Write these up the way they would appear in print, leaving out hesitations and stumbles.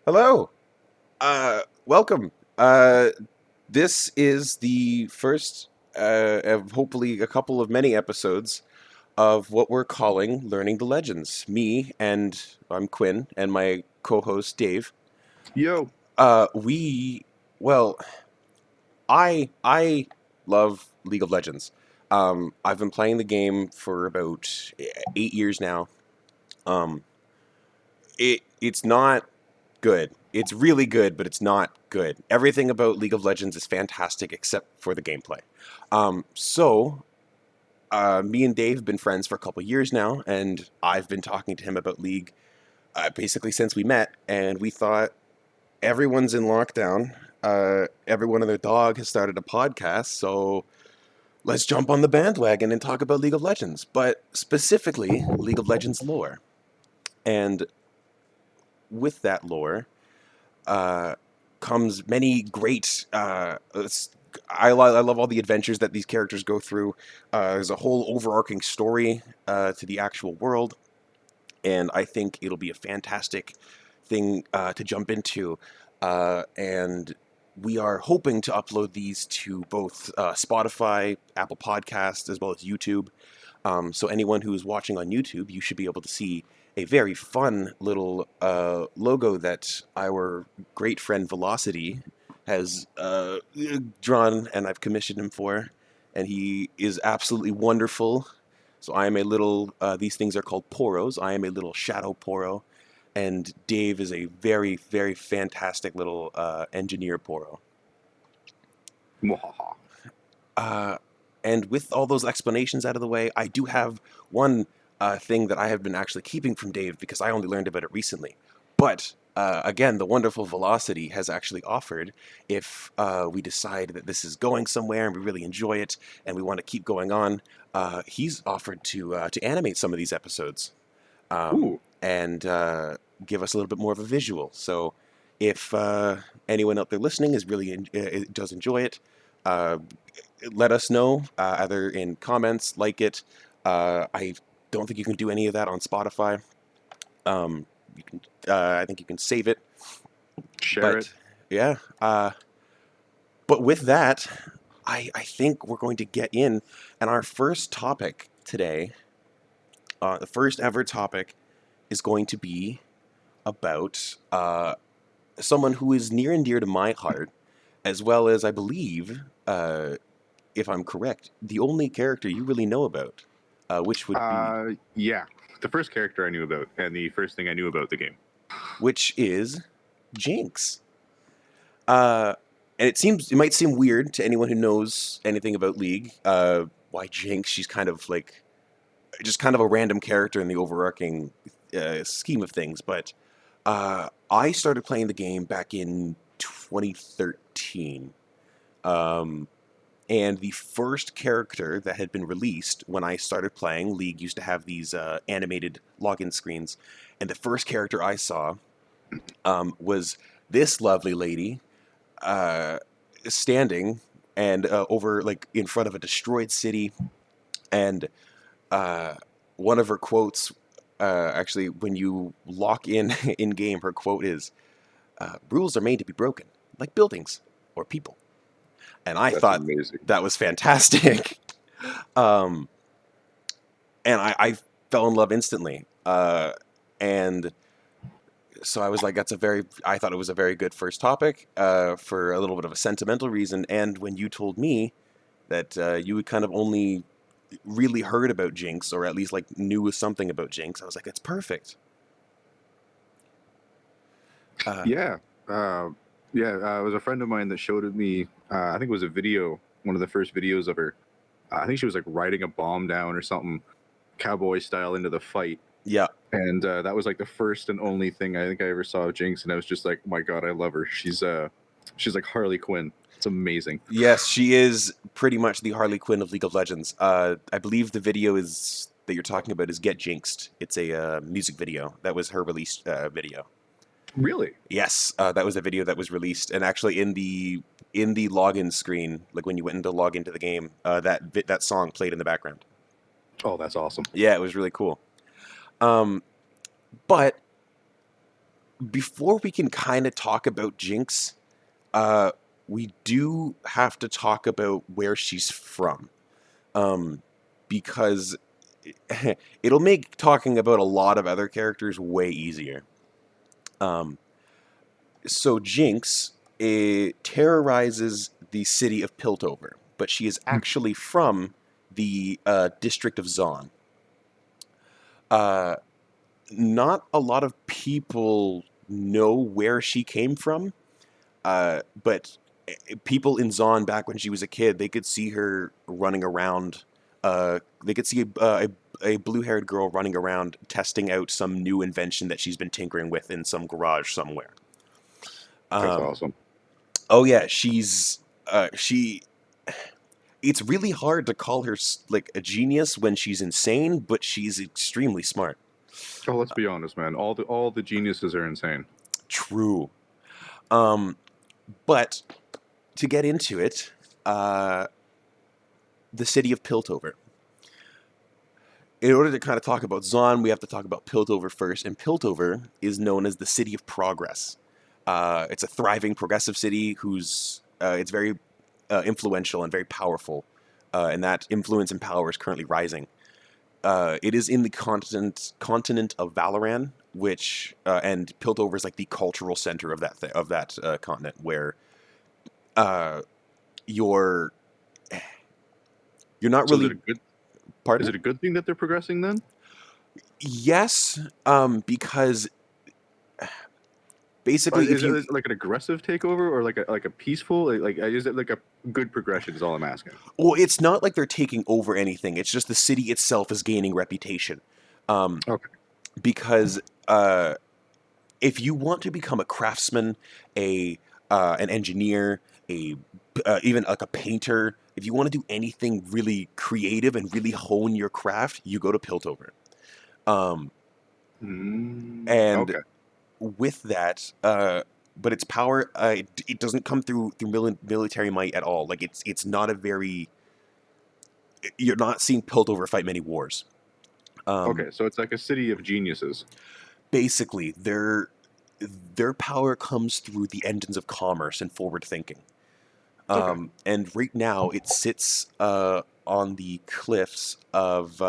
Hello. Welcome. This is the first of hopefully a couple of many episodes of what we're calling Learning the Legends. Me and I'm Quinn and my co-host Dave. Yo, We well, I love League of Legends. I've been playing the game for about 8 years now. Um, it's not good. It's really good, but it's not good. Everything about League of Legends is fantastic except for the gameplay. Me and Dave have been friends for a couple years now, and I've been talking to him about League basically since we met, and we thought everyone's in lockdown. Everyone and their dog has started a podcast, so let's jump on the bandwagon and talk about League of Legends, but specifically League of Legends lore. And with that lore, uh, comes many great. I love all the adventures that these characters go through. There's a whole overarching story to the actual world, and I think it'll be a fantastic thing to jump into. And we are hoping to upload these to both Spotify, Apple Podcasts, as well as YouTube. So anyone who is watching on YouTube, you should be able to see a very fun little logo that our great friend Velocity has drawn, and I've commissioned him for, and he is absolutely wonderful. So I am a little. These things are called poros. I am a little shadow poro, and Dave is a very, very fantastic little engineer poro. Mwahaha. Uh, and with all those explanations out of the way, I do have one thing that I have been actually keeping from Dave because I only learned about it recently. But again, the wonderful Velocity has actually offered if we decide that this is going somewhere and we really enjoy it and we want to keep going on, he's offered to animate some of these episodes Ooh, and give us a little bit more of a visual. So if anyone out there listening is really does enjoy it, uh, let us know either in comments, like it. I don't think you can do any of that on Spotify. Um, you can, I think you can save it, share it. but yeah. But with that, I think we're going to get in, and our first topic today, the first ever topic, is going to be about someone who is near and dear to my heart, as well as I believe, if I'm correct, the only character you really know about, which would be, Yeah, the first character I knew about, and the first thing I knew about the game. which is Jinx. Uh, and it might seem weird to anyone who knows anything about League. Why Jinx? She's kind of like just kind of a random character in the overarching scheme of things. But I started playing the game back in 2013. Um, and the first character that had been released when I started playing, League used to have these animated login screens. And the first character I saw was this lovely lady uh, standing and over like in front of a destroyed city. And uh, one of her quotes, actually, when you lock in in game, her quote is, "Rules are made to be broken, like buildings or people." And I That's thought amazing. that was fantastic. um, and I fell in love instantly. And so I was like, I thought it was a very good first topic for a little bit of a sentimental reason. And when you told me that you had kind of only really heard about Jinx, or at least like knew something about Jinx, I was like, that's perfect. Uh, Yeah, uh, yeah. It was a friend of mine that showed it me. I think it was a video, one of the first videos of her. I think she was like riding a bomb down or something, cowboy style into the fight, yeah, and that was like the first and only thing I think I ever saw of Jinx, and I was just like, oh my god, I love her. She's like Harley Quinn. It's amazing. yes, she is pretty much the Harley Quinn of League of Legends. I believe the video is that you're talking about is "Get Jinxed." It's a music video that was her released video. Really? Yes, that was a video that was released, and actually in the login screen, like when you went to log into the game, that song played in the background. Oh, that's awesome. Yeah, it was really cool. Um, but before we can kind of talk about Jinx, uh, we do have to talk about where she's from. Um, because it'll make talking about a lot of other characters way easier. Um, so Jinx terrorizes the city of Piltover, but she is actually from the district of Zaun. Uh, Not a lot of people know where she came from, but people in Zaun back when she was a kid, they could see her running around. They could see a blue-haired girl running around testing out some new invention that she's been tinkering with in some garage somewhere. That's Um, awesome. oh yeah, she. It's really hard to call her like a genius when she's insane, but she's extremely smart. Oh, let's be honest, man. All the geniuses are insane. True. Um, but to get into it, uh, the city of Piltover. In order to kind of talk about Zaun, we have to talk about Piltover first, and Piltover is known as the City of Progress. It's a thriving, progressive city who's it's very influential and very powerful, and that influence and power is currently rising. It is in the continent of Valoran, which and Piltover is like the cultural center of that continent, where uh, you're you're not So is it really. a good is Pardon? it a good thing that they're progressing then? Yes, because Or basically, if is you it like an aggressive takeover or like a peaceful like is it like a good progression? Is all I'm asking. well, it's not like they're taking over anything. It's just the city itself is gaining reputation. Um, Okay. because if you want to become a craftsman, a an engineer, a even like a painter, if you want to do anything really creative and really hone your craft, you go to Piltover. Um, and Okay. with that, but its power, it doesn't come through military might at all. Like it's not a very you're not seeing Piltover fight many wars. Um, Okay. So it's like a city of geniuses. Basically, their power comes through the engines of commerce and forward thinking. Okay. And right now, it sits on the cliffs of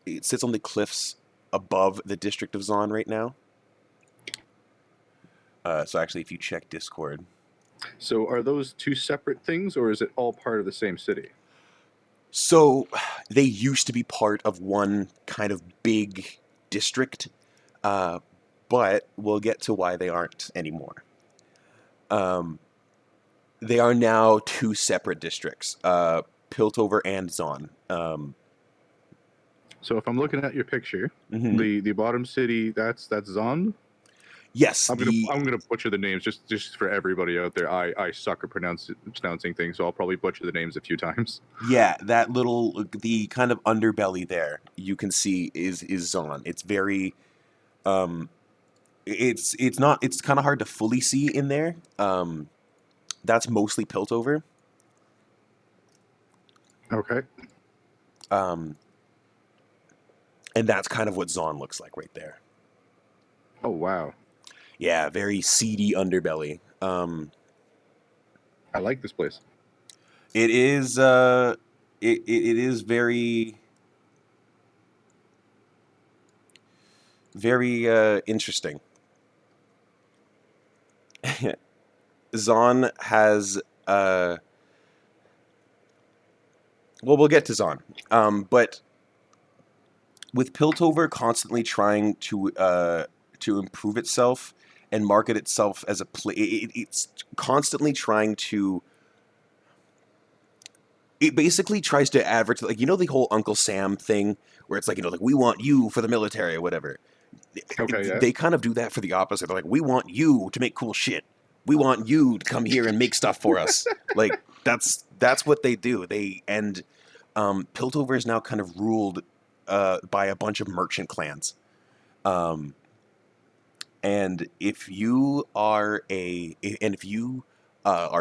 it sits on the cliffs above the district of Zon right now. So actually, if you check Discord, So are those two separate things, or is it all part of the same city? so they used to be part of one kind of big district, uh, but we'll get to why they aren't anymore. Um, they are now two separate districts, Piltover and Zon. So if I'm looking at your picture, Mhm. the bottom city that's Zond. Yes, I'm gonna the I'm gonna butcher the names just for everybody out there. I suck at pronouncing things, so I'll probably butcher the names a few times. yeah, that little the kind of underbelly there you can see is Zon. It's very um, it's not it's kind of hard to fully see in there. That's mostly Piltover. Okay. Um, and that's kind of what Zon looks like right there. Oh wow, Yeah, very seedy underbelly. I like this place. It is it is very interesting. Zon has well, we'll get to Zon, but with Piltover constantly trying to improve itself and market itself as a play, it's constantly trying to. It basically tries to advertise, like the whole Uncle Sam thing, where it's like like we want you for the military or whatever. Okay, yeah. They kind of do that for the opposite. They're like, we want you to make cool shit. We want you to come here and make stuff for us. Like that's what they do. Piltover is now kind of ruled by a bunch of merchant clans. Um, and if you are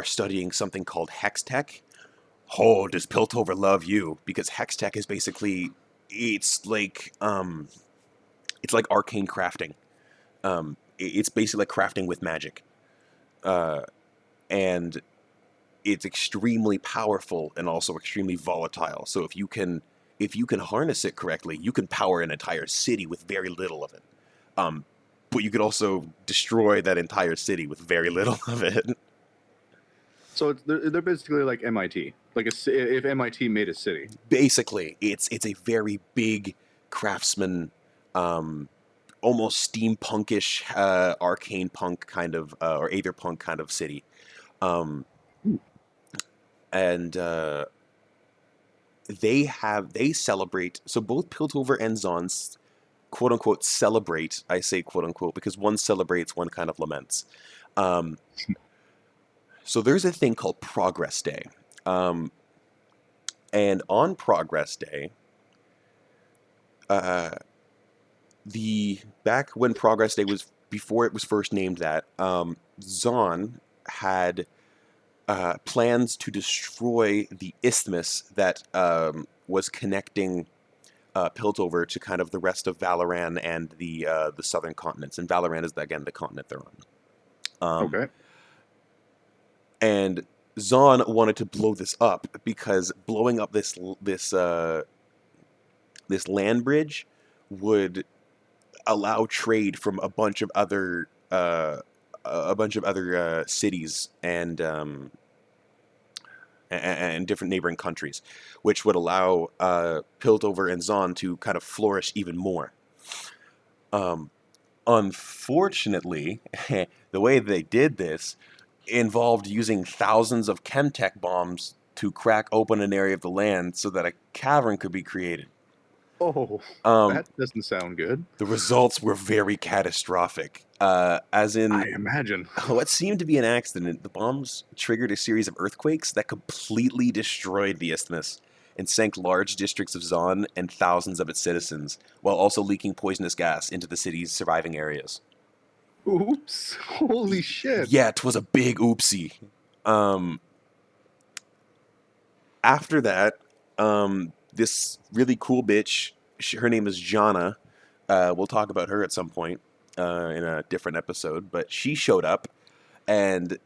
studying something called Hex Tech, oh, does Piltover love you? Because Hex Tech is basically it's like arcane crafting. It's basically like crafting with magic, and it's extremely powerful and also extremely volatile. So if you can harness it correctly, you can power an entire city with very little of it. Um, but you could also destroy that entire city with very little of it. So they're basically like MIT. Like if MIT made a city. Basically, it's a very big craftsman, um, almost steampunkish, arcane punk kind of, or aetherpunk kind of city. Um, and they celebrate. So both Piltover and Zon's quote unquote celebrate. I say quote unquote because one celebrates, one kind of laments. Um, so there's a thing called Progress Day, um, and on Progress Day, uh, the back when Progress Day was before it was first named that, Zon had plans to destroy the isthmus that was connecting Piltover to kind of the rest of Valoran and the southern continents. And Valoran is again the continent they're on. Okay. And Zon wanted to blow this up because blowing up this land bridge would allow trade from a bunch of other cities and different neighboring countries, which would allow Piltover and Zon to kind of flourish even more. Um, Unfortunately, the way they did this involved using thousands of chemtech bombs to crack open an area of the land so that a cavern could be created. Oh, Um, that doesn't sound good. the results were very catastrophic. As I in, imagine. what seemed to be an accident, the bombs triggered a series of earthquakes that completely destroyed the isthmus and sank large districts of Zon and thousands of its citizens, while also leaking poisonous gas into the city's surviving areas. Oops! Holy shit! Yeah, it was a big oopsie. Um, After that, this really cool bitch, her name is Jana. We'll talk about her at some point in a different episode, but she showed up, and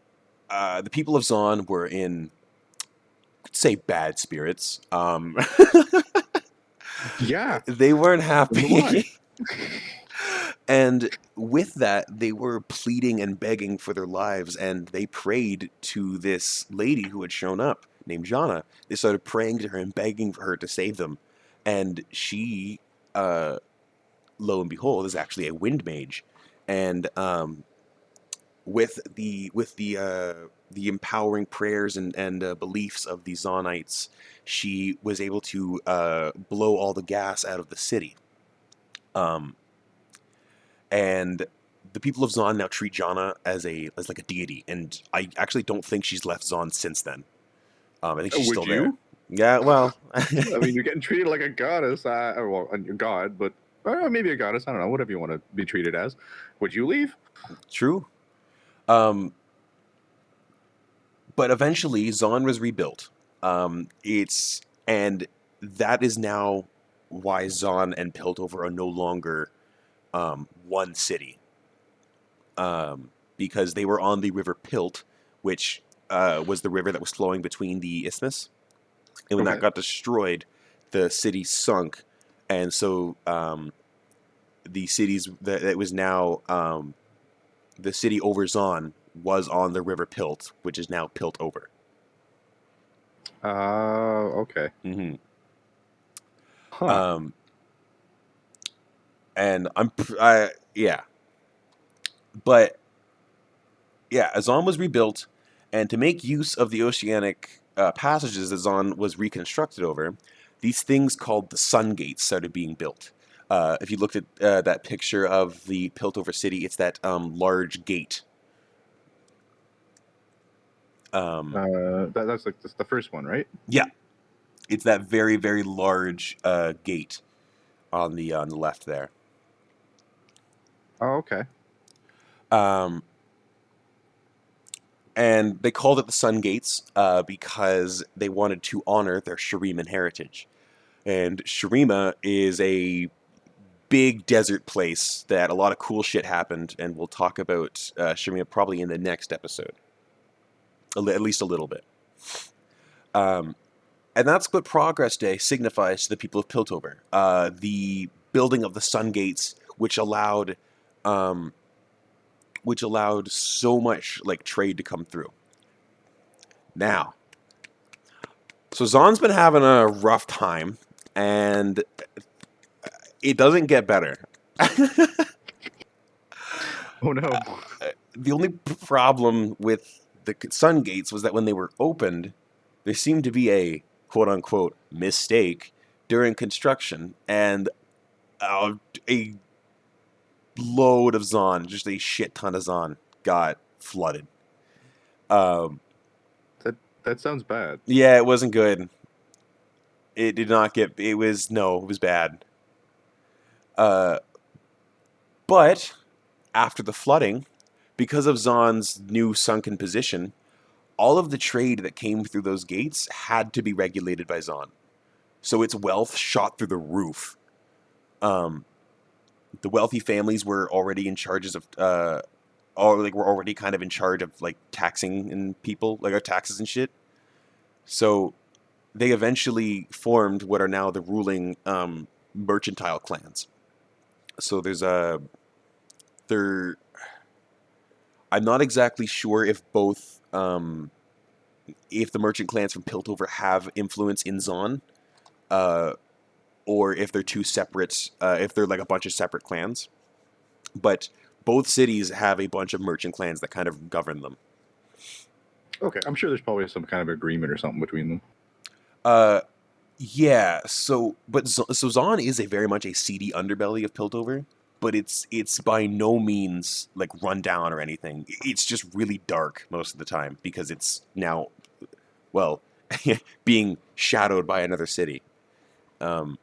the people of Zon were in, say, bad spirits. Yeah. They weren't Why? happy. And with that, they were pleading and begging for their lives, and they prayed to this lady who had shown up named Jana. They started praying to her and begging for her to save them. And she, uh, lo and behold, is actually a wind mage. And with the empowering prayers and beliefs of the Zonites, she was able to blow all the gas out of the city. Um, and the people of Zon now treat Jana as like a deity, and I actually don't think she's left Zon since then. I think she's Would still there. you? Yeah, well, I mean, you're getting treated like a goddess. Well, a god, but maybe a goddess. I don't know. Whatever you want to be treated as. Would you leave? true. Um, but eventually, Zon was rebuilt. It's and that is now why Zon and Piltover are no longer one city, because they were on the river Pilt, which was the river that was flowing between the isthmus. And when that Okay. got destroyed, the city sunk, and so the cities that it was now the city over Zon was on the river Pilt, which is now Piltover. Okay. Mm-hmm. Huh. Um, and I yeah, but yeah, Zon was rebuilt, and to make use of the oceanic passages that Zon was reconstructed over, these things called the Sun Gates started being built. If you looked at that picture of the Piltover city, it's that large gate. Um, That's like the first one, right? yeah, it's that very very large gate on the left there. Oh, okay. Um, and they called it the Sun Gates because they wanted to honor their Shuriman heritage. And Shurima is a big desert place that a lot of cool shit happened, and we'll talk about Shemia probably in the next episode, at least a little bit. Um, and that's what Progress Day signifies to the people of Piltover. The building of the Sun Gates, um, which allowed so much like trade to come through. Now, so Zon's been having a rough time, and it doesn't get better. Oh no. The only problem with the Sun Gates was that when they were opened, there seemed to be a quote unquote mistake during construction, and a load of Zon, just a shit ton of Zon, got flooded. Um, That sounds bad. yeah, it wasn't good. It did not get. It was no, it was bad. Uh, but after the flooding, because of Zon's new sunken position, all of the trade that came through those gates had to be regulated by Zon. So its wealth shot through the roof. Um, the wealthy families were already in charges of, or like were already kind of in charge of like taxing and people, like our taxes and shit. So they eventually formed what are now the ruling mercantile clans. So there's a there. I'm not exactly sure if both if the merchant clans from Piltover have influence in Zon, uh, or if they're two separate, if they're like a bunch of separate clans. But both cities have a bunch of merchant clans that kind of govern them. Okay, I'm sure there's probably some kind of agreement or something between them. Uh, yeah. So Zon is a very much a seedy underbelly of Piltover, but it's by no means like run down or anything. It's just really dark most of the time because it's now, well, being shadowed by another city. Um,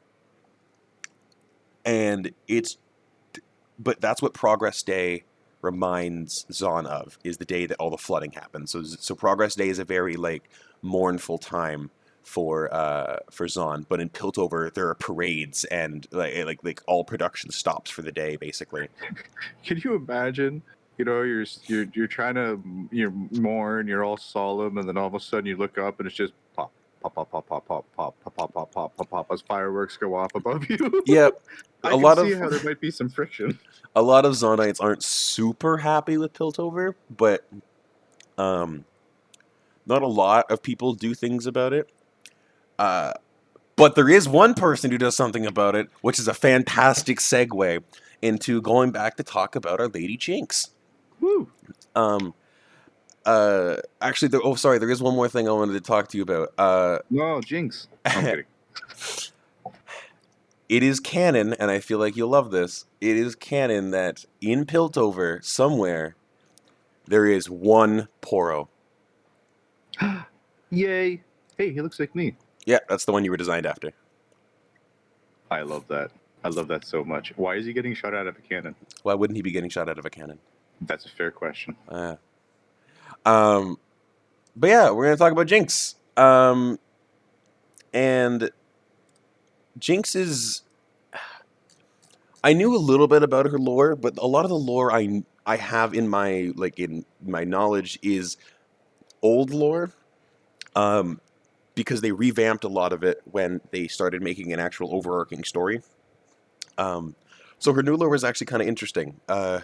and it's but that's what Progress Day reminds Zon of, is the day that all the flooding happened. So Progress Day is a very like mournful time for Zon, but in Piltover there are parades and like all production stops for the day basically. Can you imagine? You're trying to mourn, you're all solemn, and then all of a sudden you look up and it's just pop, pop, pop, pop, pop, pop, pop, pop, pop, pop, pop, pop, pop, as fireworks go off above you. Yeah, I a can lot see of how there might be some friction. a lot of Zonites aren't super happy with Piltover, but um, not a lot of people do things about it. Uh, But there is one person who does something about it, which is a fantastic segue into going back to talk about our Lady Jinx. Woo! Um, actually, sorry, there is one more thing I wanted to talk to you about. No, Jinx. No, I'm kidding. It is canon, and I feel like you'll love this. It is canon that in Piltover, somewhere, there is one Poro. Yay! Hey, he looks like me. Yeah, that's the one you were designed after. I love that. I love that so much. Why is he getting shot out of a cannon? Why wouldn't he be getting shot out of a cannon? That's a fair question. Um, but yeah, we're gonna talk about Jinx. And Jinx is. I knew a little bit about her lore, but a lot of the lore I have in my knowledge is old lore. Um, because they revamped a lot of it when they started making an actual overarching story. Um, so her new lore was actually kind of interesting. There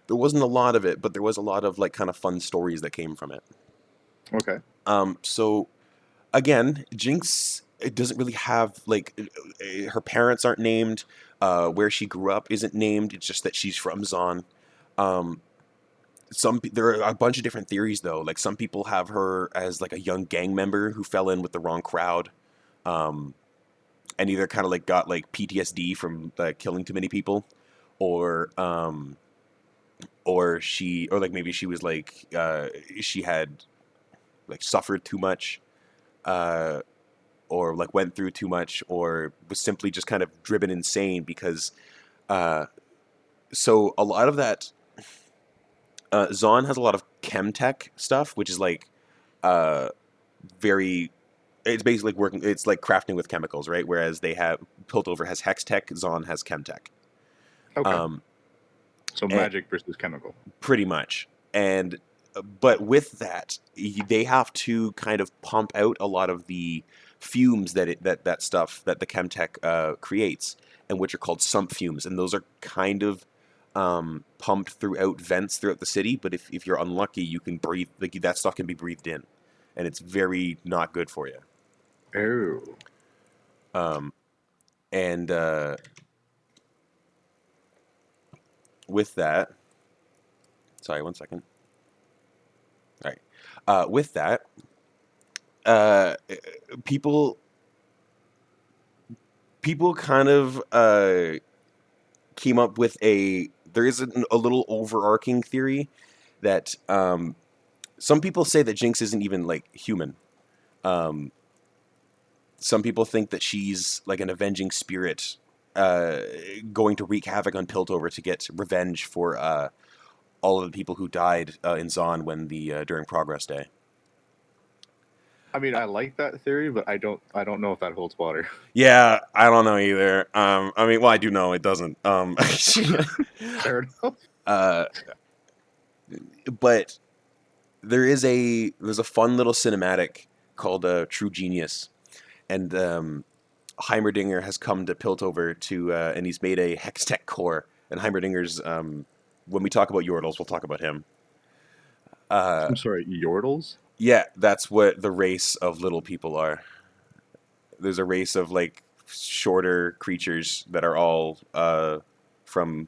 wasn't a lot of it, but there was a lot of like kind of fun stories that came from it. Okay. So again, Jinx, it doesn't really have like her parents aren't named. Where she grew up isn't named. It's just that she's from Zon. Um, there are a bunch of different theories though. Like some people have her as like a young gang member who fell in with the wrong crowd, um, and either kind of like got like PTSD from killing too many people, or or like maybe she was like she had like suffered too much, uh, or like went through too much, or was simply just kind of driven insane because uh, so a lot of that Zon has a lot of chemtech stuff, which is like uh, very. It's basically like working. It's like crafting with chemicals, right? Whereas they have Piltover has hex tech, Zon has chemtech. Okay. Um, So and magic versus chemical. pretty much. And but with that, they have to kind of pump out a lot of the fumes that stuff that the chemtech creates, and which are called sump fumes, and those are kind of pumped throughout vents throughout the city. But if you're unlucky, you can breathe like that stuff can be breathed in, and it's very not good for you. Oh. Um, and with that, sorry, one second. All right. With that, uh, people people kind of came up with there is a little overarching theory that some people say that Jinx isn't even like human. Um, some people think that she's like an avenging spirit uh, going to wreak havoc on Piltover to get revenge for all of the people who died in Zaun when the during Progress Day. I mean, I like that theory, but I don't know if that holds water. Yeah, I don't know either. I mean, well, I do know it doesn't. Fair enough. uh, but there's a fun little cinematic called True Genius, and Heimerdinger has come to Piltover to and he's made a Hextech core. And Heimerdinger's when we talk about Yordles, we'll talk about him. Uh, I'm sorry, Yordles? yeah, that's what the race of little people are. There's a race of like shorter creatures that are all from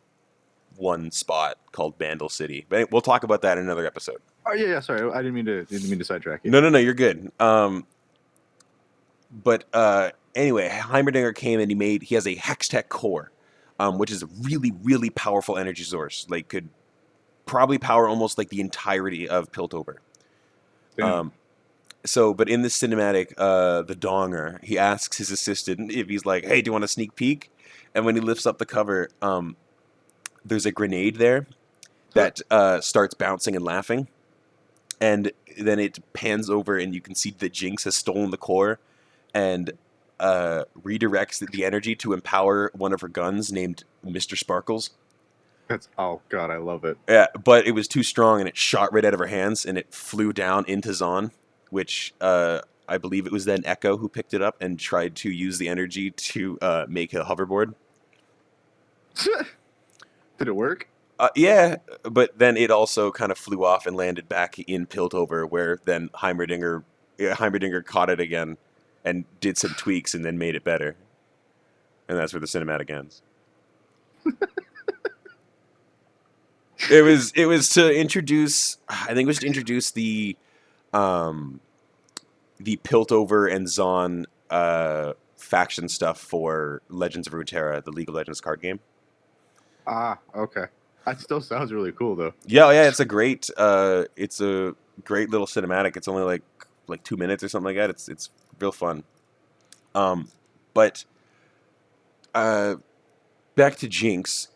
one spot called Bandle City. But we'll talk about that in another episode. Oh yeah, yeah. Sorry, I didn't mean to sidetrack you. No, no, no, you're good. But anyway, Heimerdinger came and he has a Hextech core, which is a really, really powerful energy source. Like could probably power almost like the entirety of Piltover. Damn. Um, but in this cinematic, the Donger, he asks his assistant if he's like, "Hey, do you want a sneak peek?" And when he lifts up the cover, there's a grenade there that starts bouncing and laughing, and then it pans over, and you can see that Jinx has stolen the core and redirects the energy to empower one of her guns named Mr. Sparkles. That's oh god, I love it. Yeah, but it was too strong and it shot right out of her hands and it flew down into Zaun, which I believe it was then Echo who picked it up and tried to use the energy to make a hoverboard. Did it work? Yeah, but then it also kind of flew off and landed back in Piltover, where then Heimerdinger caught it again and did some tweaks and then made it better. And that's where the cinematic ends. It was to introduce, I think it was to introduce um the Piltover and Zaun faction stuff for Legends of Runeterra, the League of Legends card game. Ah, okay. That still sounds really cool though. Yeah, yeah, it's a great little cinematic. It's only like 2 minutes or something like that. It's real fun. Um, but uh, back to Jinx,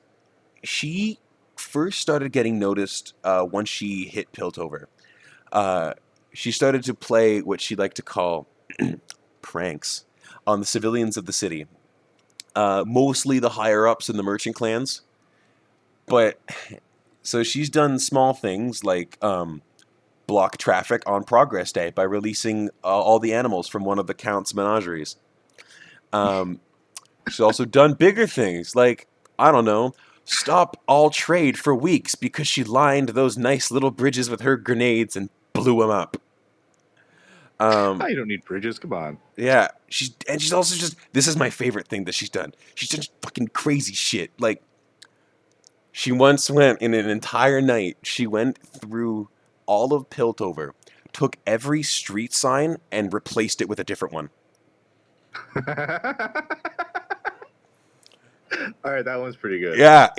she first started getting noticed once she hit Piltover. Uh, she started to play what she liked to call pranks on the civilians of the city, mostly the higher ups in the merchant clans. But so she's done small things like block traffic on Progress Day by releasing all the animals from one of the Count's menageries. Um, she's also done bigger things like, I don't know, stop all trade for weeks because she lined those nice little bridges with her grenades and blew them up. Oh, you don't need bridges. Come on. Yeah, she's also just, this is my favorite thing that she's done. She's done fucking crazy shit. Like she once went in an entire night. She went through all of Piltover, took every street sign and replaced it with a different one. All right, that one's pretty good. Yeah,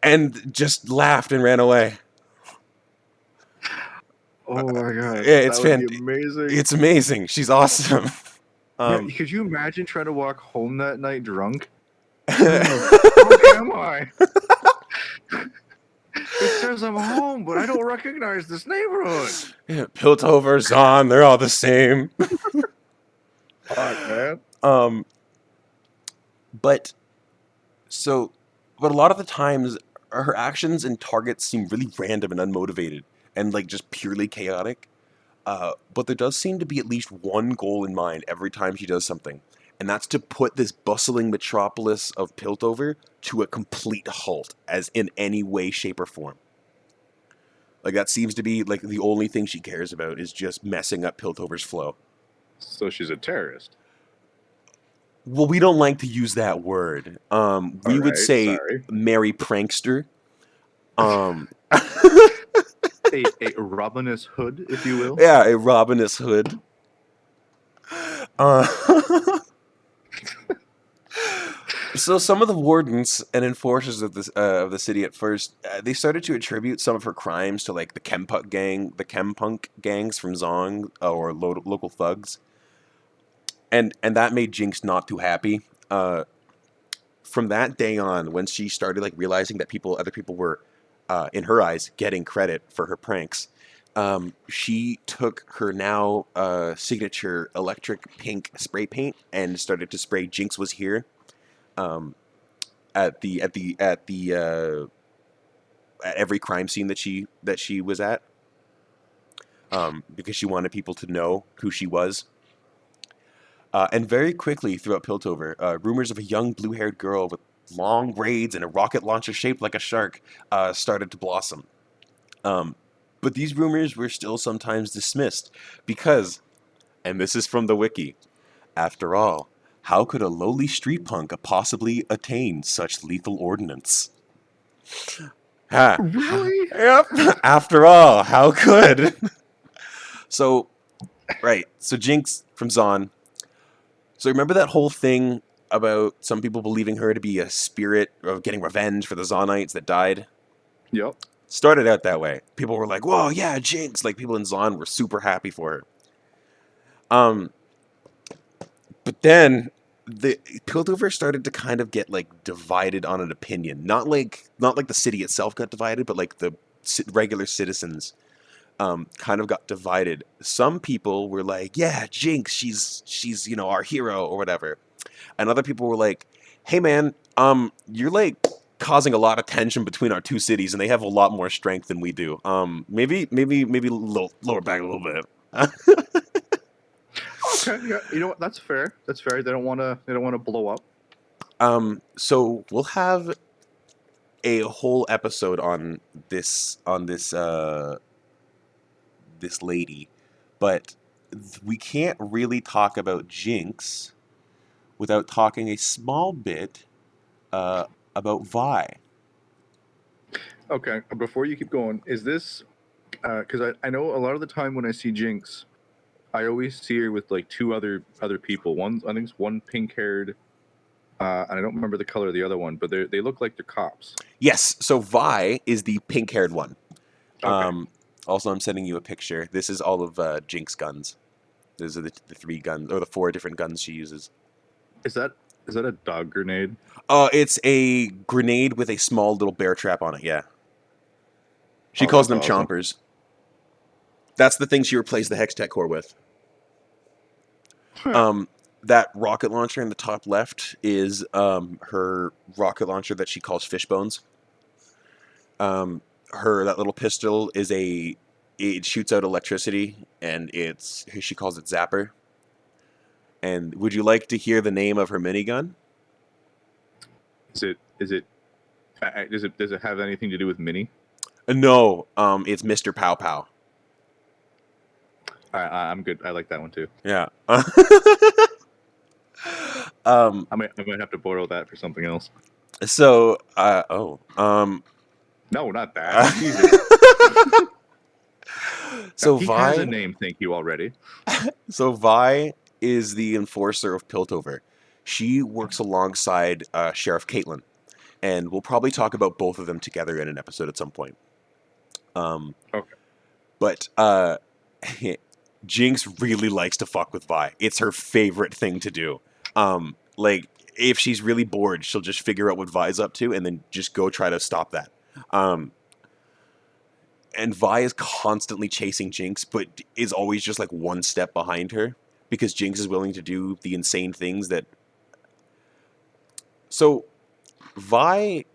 and just laughed and ran away. Oh my god, Yeah, that would be amazing. it's amazing. She's awesome. Yeah, Um, could you imagine trying to walk home that night drunk? Where the fuck am I? It says I'm home, but I don't recognize this neighborhood. Piltover, Zaun, they're all the same. Fuck, man. Um, but so but a lot of the times her actions and targets seem really random and unmotivated and like just purely chaotic. But there does seem to be at least one goal in mind every time she does something, and that's to put this bustling metropolis of Piltover to a complete halt, as in any way, shape, or form. Like that seems to be like the only thing she cares about is just messing up Piltover's flow. So she's a terrorist. Well, we don't like to use that word. All We would right, say sorry. Mary Prankster. Um, A Robinus Hood, if you will. yeah, a Robinus Hood. Uh, so some of the wardens and enforcers of the city at first, they started to attribute some of her crimes to like the Chempunk gangs from Zong or local thugs, and that made Jinx not too happy. From that day on, when she started like realizing that other people were, in her eyes, getting credit for her pranks, she took her now signature electric pink spray paint and started to spray "Jinx was here" um, at every crime scene that she was at, because she wanted people to know who she was. And very quickly throughout Piltover, rumors of a young blue-haired girl with long braids and a rocket launcher shaped like a shark started to blossom. Um, but these rumors were still sometimes dismissed because, and this is from the wiki, after all, how could a lowly street punk possibly attain such lethal ordnance? Really? Yep. After all, how could? So, right. So Jinx from Zon. So remember that whole thing about some people believing her to be a spirit of getting revenge for the Zonites that died? Yep. Started out that way. People were like, "Whoa, yeah, Jinx!" Like people in Zon were super happy for her. Um, but then the Piltover started to kind of get like divided on an opinion. Not like the city itself got divided, but like the regular citizens kind of got divided. Some people were like, "Yeah, Jinx, she's our hero or whatever," and other people were like, "Hey, man, you're like causing a lot of tension between our two cities, and they have a lot more strength than we do. Maybe lower back a little bit." Okay. Yeah. You know what? That's fair. That's fair. They don't want to. They don't want to blow up. So we'll have a whole episode on this lady, but we can't really talk about Jinx without talking a small bit uh, about Vi. Okay. Before you keep going, is this because I know a lot of the time when I see Jinx, I always see her with like two other people. One I think it's one pink haired, and I don't remember the color of the other one, but they look like they're cops. Yes, so Vi is the pink-haired one. Okay. Also, I'm sending you a picture. This is all of Jinx guns. Those are the three guns, or the four different guns she uses. Is that a dog grenade? It's a grenade with a small little bear trap on it, yeah. She Oh, calls that's them awesome. chompers. That's the thing she replaced the Hextech core with. Huh. Um, that rocket launcher in the top left is her rocket launcher that she calls Fishbones. That little pistol is it shoots out electricity, and she calls it Zapper. And would you like to hear the name of her minigun? Does it have anything to do with Minnie? No, it's Mr. Pow Pow. I'm good. I like that one too. Yeah. um. I might have to borrow that for something else. So. No, not that. Jesus. Now, So he has a Vi. name, thank you already. So Vi is the enforcer of Piltover. She works alongside Sheriff Caitlin, and we'll probably talk about both of them together in an episode at some point. Um, Okay. but Jinx really likes to fuck with Vi. It's her favorite thing to do. Like if she's really bored, she'll just figure out what Vi's up to and then just go try to stop that. Um, and Vi is constantly chasing Jinx, but is always just like one step behind her because Jinx is willing to do the insane things that. So Vi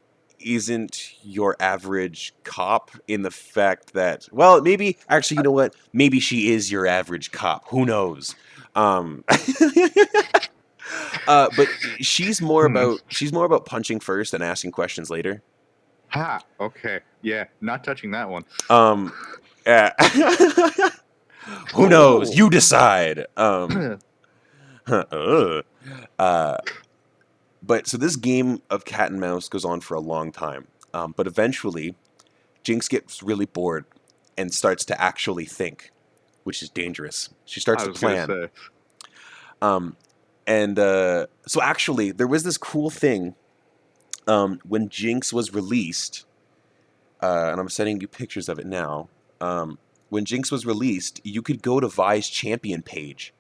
isn't your average cop in the fact that, well, maybe actually, you know what? Maybe she is your average cop. Who knows? Um, but Hmm. she's more about punching first and asking questions later. Ha. Okay. Yeah. Not touching that one. Um, uh, who knows? Oh. You decide. Uh, uh, but so this game of cat and mouse goes on for a long time. But eventually, Jinx gets really bored and starts to actually think, which is dangerous. She starts I to was gonna plan. say. Um, and so actually, there was this cool thing when Jinx was released, and I'm sending you pictures of it now. When Jinx was released, you could go to Vi's champion page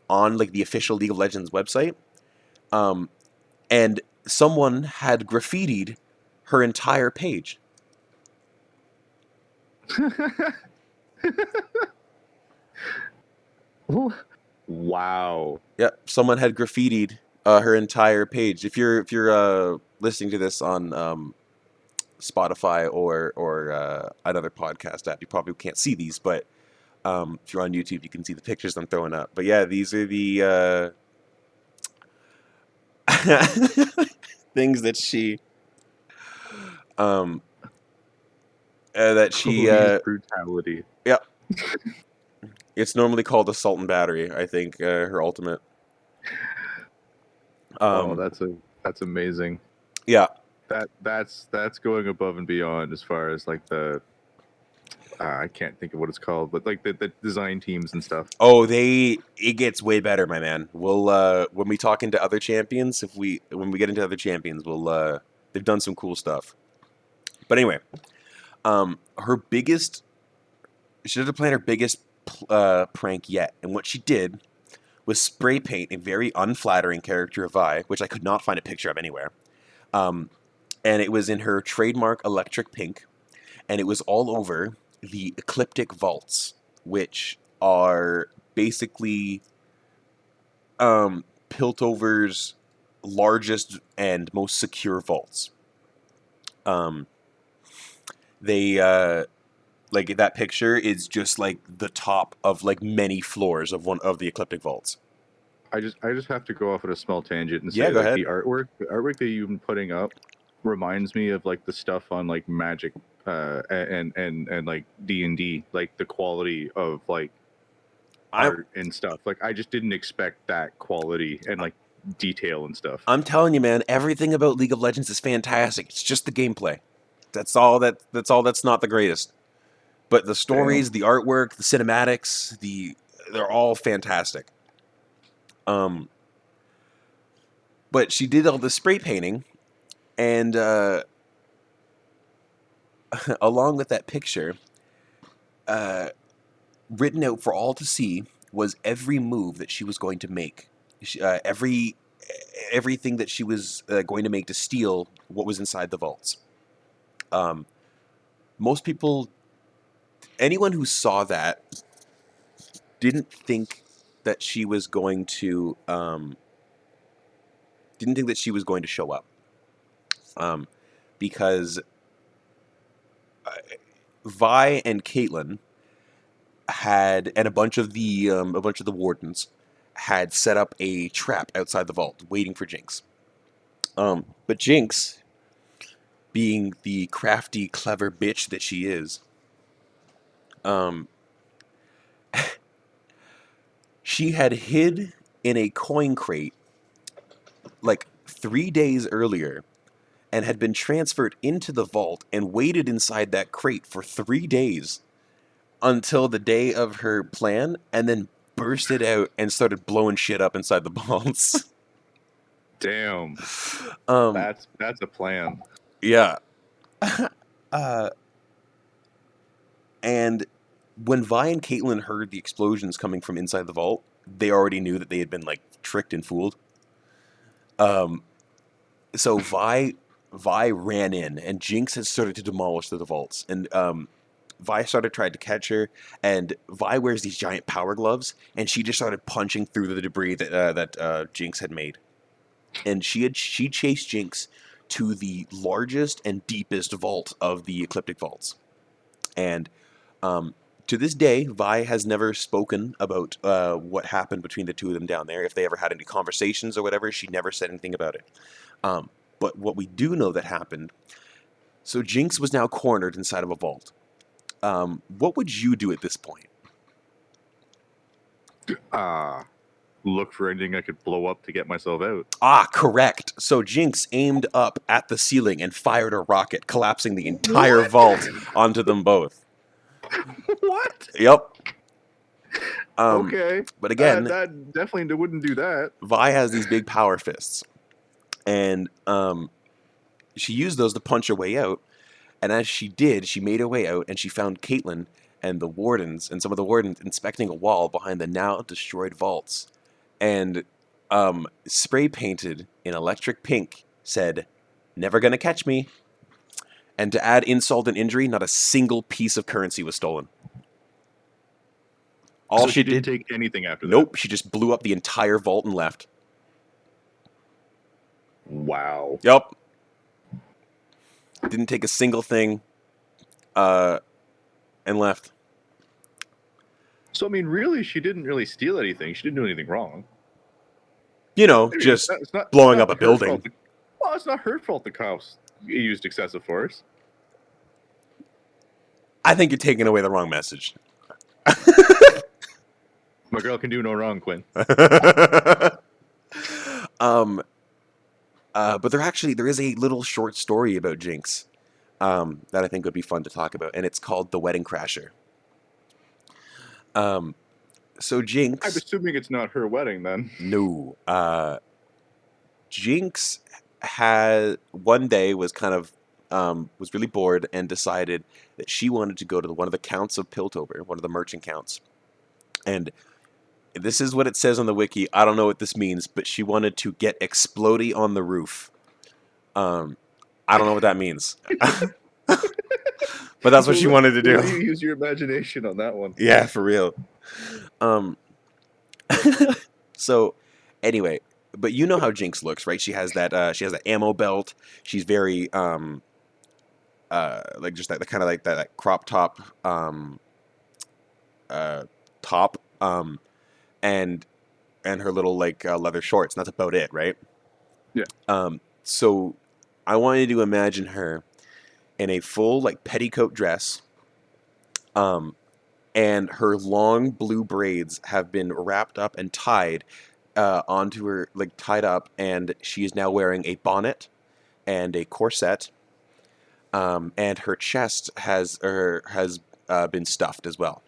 on like the official League of Legends website, um, and someone had graffitied her entire page. Wow. Yep, someone had graffitied her entire page. If you're listening to this on Spotify or another podcast app, you probably can't see these, but if you're on YouTube, you can see the pictures I'm throwing up. But yeah, these are the things that um, she Police brutality. yeah. It's normally called assault and battery. I think her ultimate. Oh, Um, that's amazing. yeah. That's going above and beyond as far as like the I can't think of what it's called, but like the design teams and stuff. Oh, it gets way better, my man. We'll when we talk into other champions, if we when we get into other champions, we'll they've done some cool stuff. But anyway, her biggest she had to plan her biggest prank yet, and what she did was spray paint a very unflattering character of Vi, which I could not find a picture of anywhere. Um, and it was in her trademark electric pink, and it was all over the ecliptic vaults, which are basically Piltover's largest and most secure vaults. Um, they like that picture is just like the top of like many floors of one of the ecliptic vaults. I just have to go off at a small tangent and Yeah, say go like ahead. the artwork that you've been putting up reminds me of like the stuff on like Magic and like D&D, like the quality of like I art and stuff. Like I just didn't expect that quality and like detail and stuff. I'm telling you, man, everything about League of Legends is fantastic. It's just the gameplay. That's all that's not the greatest. But the Damn. stories, the artwork, the cinematics, they're all fantastic. Um, but she did all the spray painting, and along with that picture, uh, written out for all to see was every move that she was going to make, everything that she was going to make to steal what was inside the vaults. Um, most people, anyone who saw that, didn't think that she was going to didn't think that she was going to show up, um, because uh, Vi and Caitlyn had, and a bunch of the wardens had set up a trap outside the vault, waiting for Jinx. But Jinx, being the crafty, clever bitch that she is, um, she had hid in a coin crate like 3 days earlier and had been transferred into the vault and waited inside that crate for 3 days until the day of her plan, and then bursted out and started blowing shit up inside the vaults. Damn. um, That's a plan. yeah. uh, and when Vi and Caitlyn heard the explosions coming from inside the vault, they already knew that they had been like tricked and fooled. Um, so Vi ran in, and Jinx had started to demolish the vaults, and Vi started trying to catch her, and Vi wears these giant power gloves, and she just started punching through the debris that Jinx had made, and she chased Jinx to the largest and deepest vault of the Ecliptic Vaults. And to this day, Vi has never spoken about what happened between the two of them down there. If they ever had any conversations or whatever, she never said anything about it. But what we do know that happened, so Jinx was now cornered inside of a vault. What would you do at this point? Look for anything I could blow up to get myself out. Ah, correct. So Jinx aimed up at the ceiling and fired a rocket, collapsing the entire What? vault onto them both. What? Yep. Okay. But again, That definitely wouldn't do that. Vi has these big power fists, and she used those to punch her way out. And as she did, she made her way out, and she found Caitlyn and the wardens, and some of the wardens inspecting a wall behind the now destroyed vaults. And spray painted in electric pink said, "Never gonna catch me." And to add insult and injury, not a single piece of currency was stolen. All So she didn't did, take anything after that. nope, she just blew up the entire vault and left. Wow. Yep. Didn't take a single thing, and left. So I mean, really, she didn't really steal anything. She didn't do anything wrong. You know, I mean, just it's not blowing up a her building. fault. Well, it's not her fault the cops used excessive force. I think you're taking away the wrong message. My girl can do no wrong, Quinn. But there is a little short story about Jinx that I think would be fun to talk about, and it's called "The Wedding Crasher." So I'm Jinx, assuming it's not her wedding then. no, Jinx had one day was kind of was really bored and decided that she wanted to go to one of the counts of Piltover, one of the merchant counts, and this is what it says on the wiki. I don't know what this means, but she wanted to get explodey on the roof. I don't know what that means. But that's what she wanted to We'll do. let you use your imagination on that one. Yeah, for real. Um, so anyway, but you know how Jinx looks, right? She has that ammo belt. She's very like just that kind of like that crop top top and her little like leather shorts. And that's about it, right? Yeah. So I wanted to imagine her in a full like petticoat dress. And her long blue braids have been wrapped up and tied onto her, like tied up, and she is now wearing a bonnet and a corset, and her chest has been stuffed as well.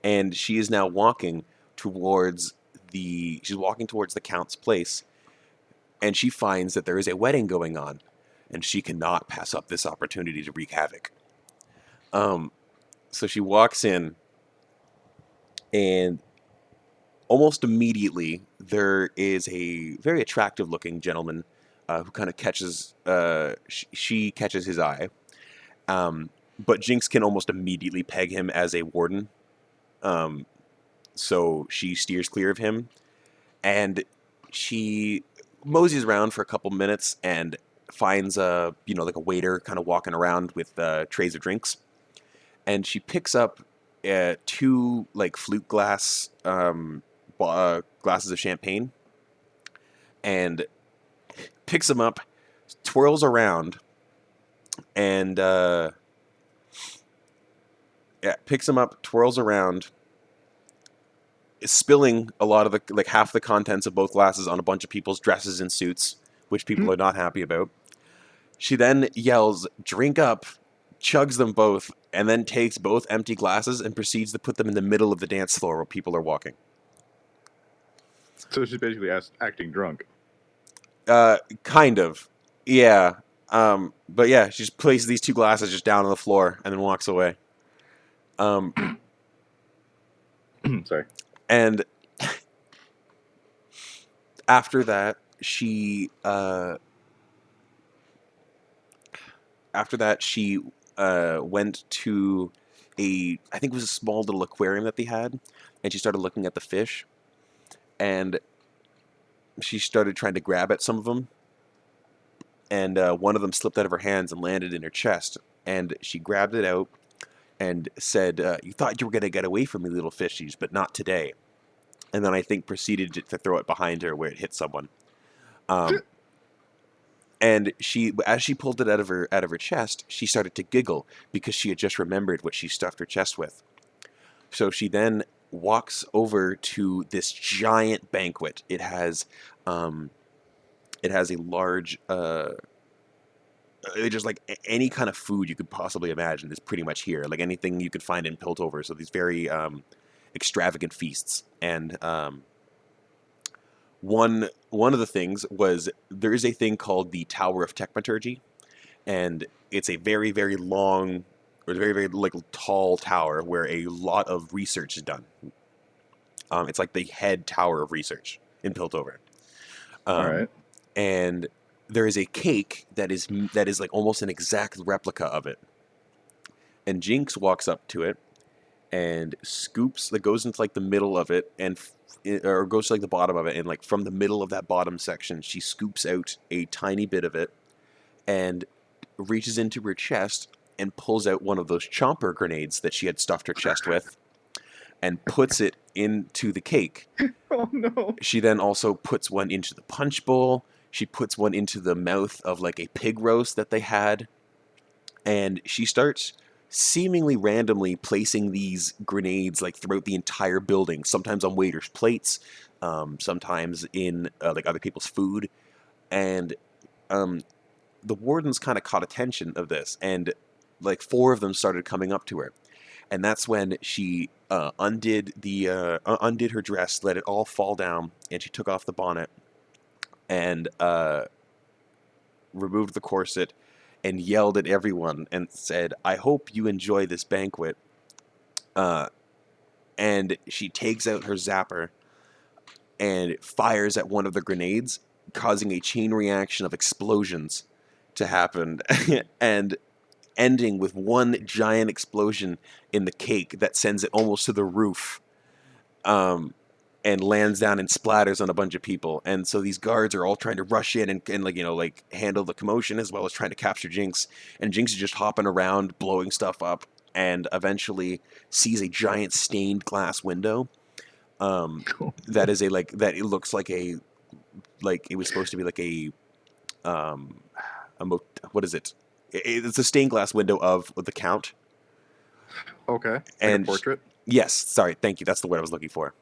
And she is now walking towards she's walking towards the count's place, and she finds that there is a wedding going on, and she cannot pass up this opportunity to wreak havoc. So she walks in, and almost immediately there is a very attractive looking gentleman who kind of catches she catches his eye, but Jinx can almost immediately peg him as a warden, so she steers clear of him, and she moseys around for a couple minutes and finds a like a waiter kind of walking around with trays of drinks, and she picks up two like flute glass glasses of champagne, and picks them up, twirls around, and yeah, picks them up, twirls around, spilling a lot of the like half the contents of both glasses on a bunch of people's dresses and suits, which people are not happy about. She then yells, "Drink up!" chugs them both, and then takes both empty glasses and proceeds to put them in the middle of the dance floor where people are walking. So she's basically acting drunk. Kind of. Yeah. But yeah, she just places these two glasses just down on the floor and then walks away. Sorry. And after that, she went to I think it was a small little aquarium that they had, and she started looking at the fish, and she started trying to grab at some of them, and one of them slipped out of her hands and landed in her chest. And she grabbed it out and said, "You thought you were gonna get away from me, little fishies, but not today." And then I think proceeded to throw it behind her where it hit someone. Um, and as she pulled it out of her chest, she started to giggle because she had just remembered what she stuffed her chest with. So she then walks over to this giant banquet. Um, it has a large, just like any kind of food you could possibly imagine is pretty much here. Like anything you could find in Piltover. So these very extravagant feasts. And one of the things was there is a thing called the Tower of Techmaturgy, and it's a very very long or very very like tall tower where a lot of research is done. It's like the head tower of research in Piltover. All Um, right. and there is a cake that is like almost an exact replica of it. And Jinx walks up to it and scoops that goes into like the middle of it or goes to like the bottom of it, and like from the middle of that bottom section she scoops out a tiny bit of it and reaches into her chest and pulls out one of those chomper grenades that she had stuffed her chest with and puts it into the cake. Oh no. She then also puts one into the punch bowl. She puts one into the mouth of like a pig roast that they had. And she starts seemingly randomly placing these grenades like throughout the entire building, sometimes on waiters' plates, sometimes in like other people's food. And um, the wardens kind of caught attention of this, and like four of them started coming up to her. And that's when she undid her dress, let it all fall down, and she took off the bonnet and removed the corset and yelled at everyone and said, "I hope you enjoy this banquet." Uh, and she takes out her zapper and fires at one of the grenades, causing a chain reaction of explosions to happen, and ending with one giant explosion in the cake that sends it almost to the roof. Um, and lands down and splatters on a bunch of people. And so these guards are all trying to rush in and like like handle the commotion as well as trying to capture Jinx. And Jinx is just hopping around, blowing stuff up, and eventually sees a giant stained glass window. That is that it looks like it was supposed to be like um what is it? It's a stained glass window of the Count. Okay. Like a And portrait. yes, sorry, thank you. That's the word I was looking for.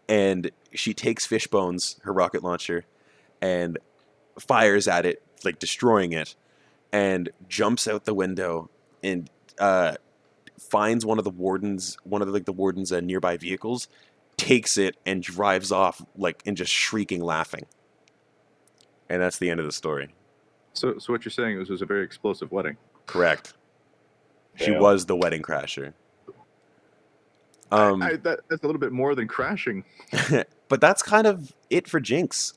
And she takes Fishbones, her rocket launcher, and fires at it, like destroying it, and jumps out the window and finds one of the warden's nearby vehicles, takes it and drives off like and just shrieking, laughing. And that's the end of the story. So what you're saying is it was a very explosive wedding. Correct. She Damn. was the wedding crasher. Um, That's a little bit more than crashing. but that's kind of it for Jinx.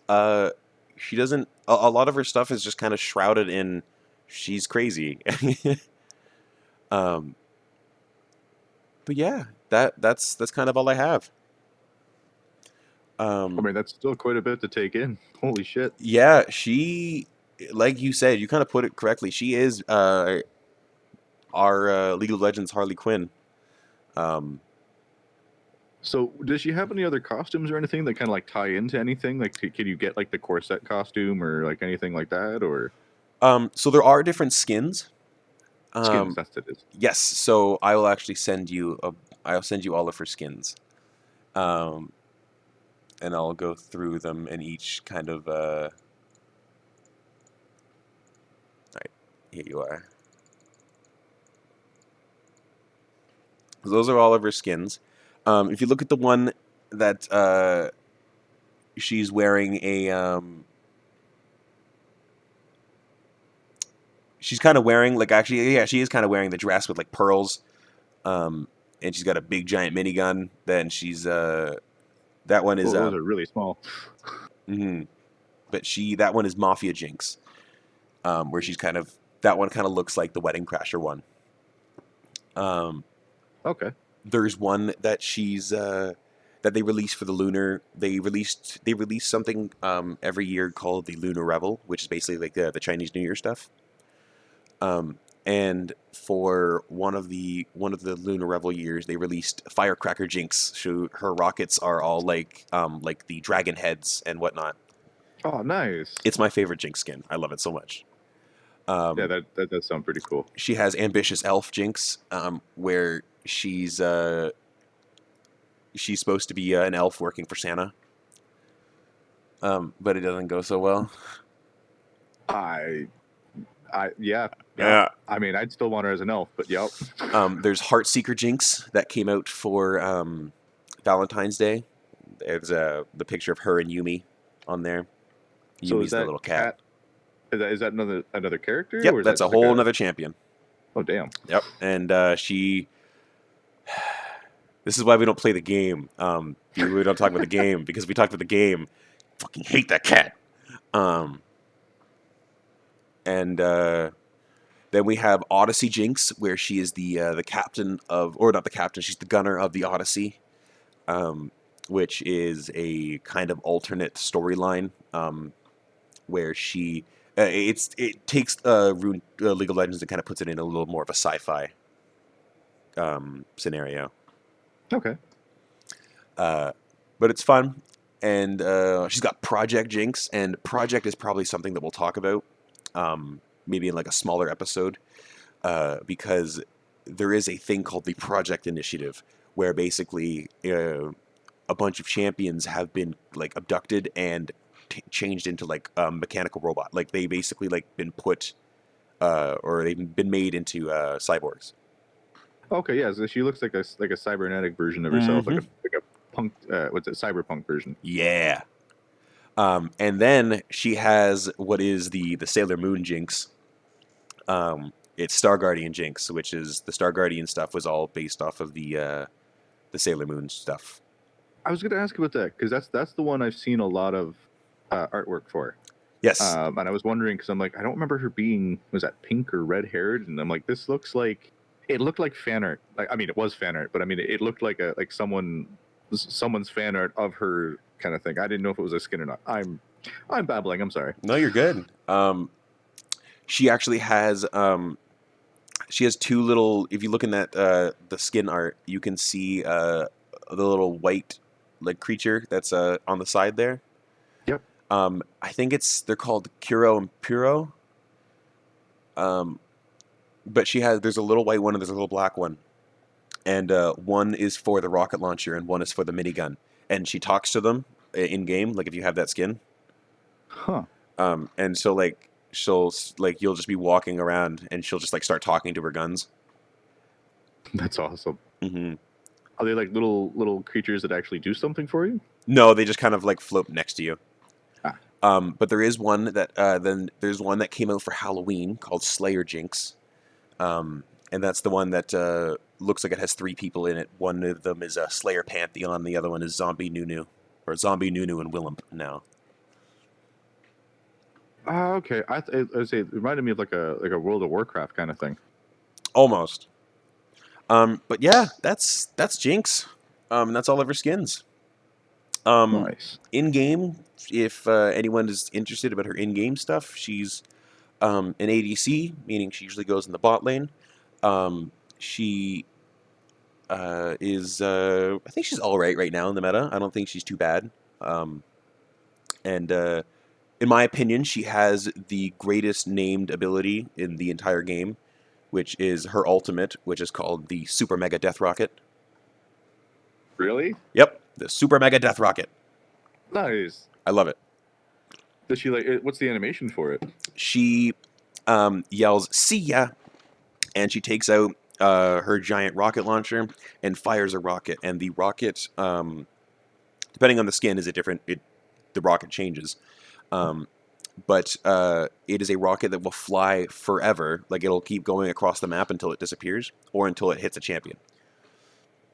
She doesn't. A lot of her stuff is just kind of shrouded in she's crazy. um, but yeah, that's kind of all I have. I Um, mean, that's still quite a bit to take in. Holy shit. yeah, she, like you said, you kind of put it correctly. She is our League of Legends Harley Quinn. Um, So, does she have any other costumes or anything that kind of like tie into anything? Like, can you get like the corset costume or like anything like that, or so there are different skins. skins? Um, That's it is. yes, so I will actually send you I'll send you all of her skins. Um, and I'll go through them and each kind of right, here you are. So those are all of her skins. If you look at the one that she's wearing she's kind of wearing like actually yeah she is kind of wearing the dress with like pearls, um, and she's got a big giant minigun. Then she's that one is Well, those are really small. mhm. But that one is Mafia Jinx, where she's kind of that one kind of looks like the Wedding Crasher one. Um, Okay. there's one that that they release for the lunar. They released something every year called the Lunar Revel, which is basically like the Chinese New Year stuff. And for one of the Lunar Revel years, they released Firecracker Jinx. So her rockets are all like the dragon heads and whatnot. Oh, nice. It's my favorite Jinx skin. I love it so much. Yeah, Um, that does sound pretty cool. she has ambitious elf Jinx, where she's supposed to be an elf working for Santa, but it doesn't go so well. I, yeah, yeah. Yeah. I mean, I'd still want her as an elf, but yep. There's Heartseeker Jinx that came out for Valentine's Day. There's the picture of her and Yumi on there. So is Yumi's the that little cat. is that another character, Yep, or is that's that a just like whole a? nother champion. Oh, damn. Yep, and she. This is why we don't play the game. We don't talk about the game because if we talk about the game, fucking hate that cat. Um, and then we have Odyssey Jinx, where she is the captain of, or not the captain, she's the gunner of the Odyssey, which is a kind of alternate storyline where it takes League of Legends and kind of puts it in a little more of a sci-fi scenario. Okay. But it's fun, and she's got Project Jinx, and Project is probably something that we'll talk about, maybe in like a smaller episode, because there is a thing called the Project Initiative, where basically a bunch of champions have been like abducted and changed into like a mechanical robot. Like they basically like been put, or they've been made into cyborgs. Okay, yeah. So she looks like a cybernetic version of herself, Hmm. like a punk. What's it? Cyberpunk version. Yeah. And then she has what is the Sailor Moon Jinx. It's Star Guardian Jinx, which is the Star Guardian stuff was all based off of the Sailor Moon stuff. I was going to ask about that because that's the one I've seen a lot of artwork for. Yes. And I was wondering because I'm like, I don't remember her being, was that pink or red haired? And I'm like, this looks like, it looked like fan art. Like, I mean, it was fan art, but I mean, it looked like someone's fan art of her kind of thing. I didn't know if it was a skin or not. I'm babbling. I'm sorry. No, you're good. She actually has she has two little. If you look in that the skin art, you can see the little white like creature that's on the side there. Yep. I think they're called Kuro and Puro. But there's a little white one and there's a little black one, and one is for the rocket launcher and one is for the minigun. And she talks to them in game, like if you have that skin. Huh. And so like she'll like you'll just be walking around and she'll just like start talking to her guns. That's awesome. Hmm. Are they like little creatures that actually do something for you? No, they just kind of like float next to you. Ah. But there is one that then there's one that came out for Halloween called Slayer Jinx, and that's the one that looks like it has three people in it. One of them is Slayer Pantheon, the other one is Zombie Nunu, or Zombie Nunu and Willump now. Okay. It reminded me of like a World of Warcraft kind of thing. Almost. But yeah, that's Jinx. That's all of her skins. Nice. In game, if anyone is interested about her in game stuff, she's an ADC, meaning she usually goes in the bot lane. She is, I think she's all right now in the meta. I don't think she's too bad. And in my opinion, she has the greatest named ability in the entire game, which is her ultimate, which is called the Super Mega Death Rocket. Really? Yep, the Super Mega Death Rocket. Nice. I love it. Does she like? What's the animation for it? She yells "See ya!" and she takes out her giant rocket launcher and fires a rocket. And the rocket, depending on the skin, is a different. The rocket changes, but it is a rocket that will fly forever. Like it'll keep going across the map until it disappears or until it hits a champion.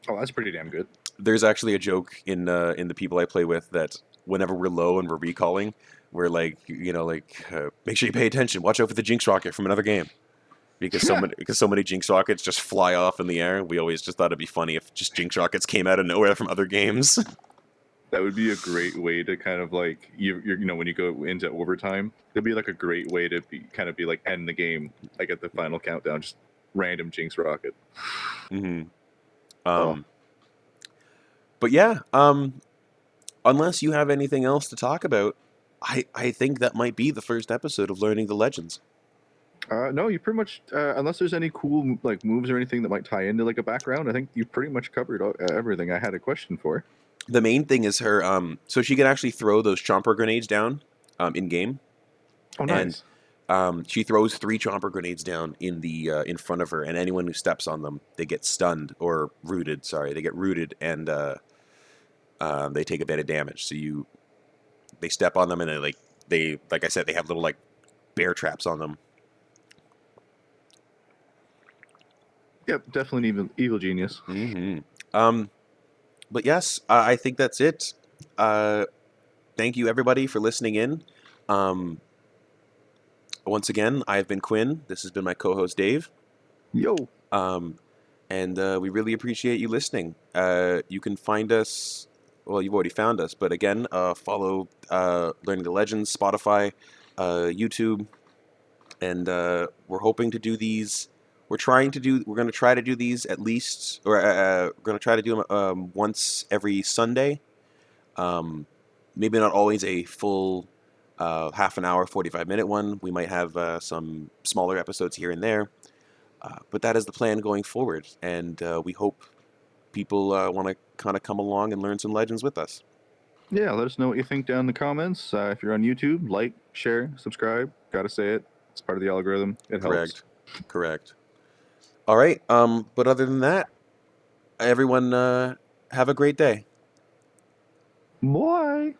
Oh, that's pretty damn good. There's actually a joke in the people I play with that whenever we're low and we're recalling, we're like, make sure you pay attention. Watch out for the Jinx rocket from another game. because so many Jinx rockets just fly off in the air. We always just thought it'd be funny if just Jinx rockets came out of nowhere from other games. That would be a great way to kind of like you know when you go into overtime, it'd be like a great way to be like end the game like at the final countdown, just random Jinx rocket. hmm Oh, Um, but yeah, unless you have anything else to talk about, I think that might be the first episode of Learning the Legends. no, you pretty much unless there's any cool like moves or anything that might tie into like a background, I think you pretty much covered everything I had a question for. The main thing is her, so she can actually throw those chomper grenades down, in game, Oh, and nice. she throws 3 chomper grenades down in front of her, and anyone who steps on them, they get stunned or rooted. Sorry, they get rooted, and they take a bit of damage. So they step on them, and like I said, they have little like bear traps on them. Yep, definitely an evil genius. hmm Um, but yes, I think that's it. Uh, thank you everybody for listening in. Um, once again, I've been Quinn. This has been my co-host Dave. Yo, Um, and we really appreciate you listening. You can find us. Well, you've already found us, but again, follow Learning the Legends, Spotify, YouTube, and we're hoping to do these. We're going to try to do these at least, or we're going to try to do them once every Sunday. Um, maybe not always a full half an hour, 45-minute one. We might have some smaller episodes here and there. But that is the plan going forward, and we hope people want to kind of come along and learn some legends with us. yeah, let us know what you think down in the comments. If you're on YouTube, like, share, subscribe. Gotta say it. It's part of the algorithm. It helps. Correct. Correct. All right. But other than that, everyone have a great day. Bye.